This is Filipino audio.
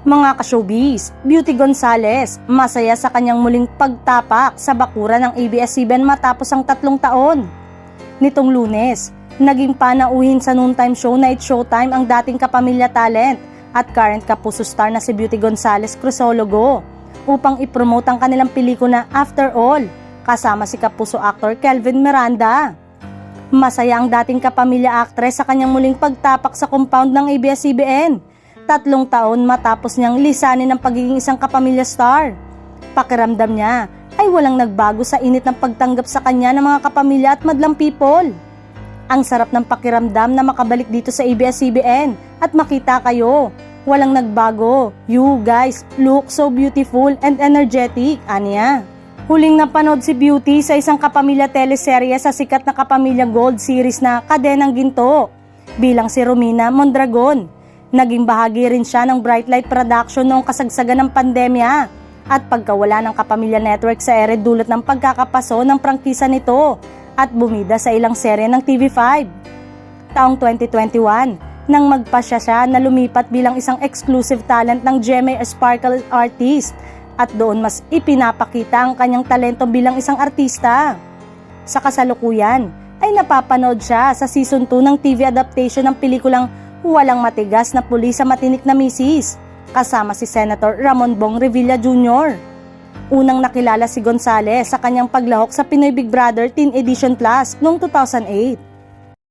Mga ka-showbiz, Beauty Gonzales, masaya sa kanyang muling pagtapak sa bakuran ng ABS-CBN matapos ang 3 taon. Nitong Lunes, naging panauhin sa noontime show Night Showtime ang dating kapamilya talent at current Kapuso star na si Beauty Gonzales Crisologo upang ipromote ang kanilang pelikula After All, kasama si Kapuso actor Kelvin Miranda. Masaya ang dating kapamilya actress sa kanyang muling pagtapak sa compound ng ABS-CBN. 3 taon matapos niyang lisanin ang pagiging isang kapamilya star. Pakiramdam niya ay walang nagbago sa init ng pagtanggap sa kanya ng mga kapamilya at madlang people. Ang sarap ng pakiramdam na makabalik dito sa ABS-CBN at makita kayo. Walang nagbago. You guys look so beautiful and energetic, aniya. Huling napanood si Beauty sa isang kapamilya teleserye sa sikat na Kapamilya Gold series na Kadenang Ginto bilang si Romina Mondragon. Naging bahagi rin siya ng Bright Light Production noong kasagsagan ng pandemya at pagkawala ng Kapamilya Network sa ere dulot ng pagkakapaso ng prangkisa nito at bumida sa ilang serye ng TV5. Taong 2021, nang magpasya siya na lumipat bilang isang exclusive talent ng GMA Sparkle Artist at doon mas ipinapakita ang kanyang talento bilang isang artista. Sa kasalukuyan ay napapanood siya sa season 2 ng TV adaptation ng pelikulang Walang Matigas na Pulis sa Matinik na Misis, kasama si Senator Ramon Bong Revilla Jr. Unang nakilala si Gonzales sa kanyang paglahok sa Pinoy Big Brother Teen Edition Plus noong 2008.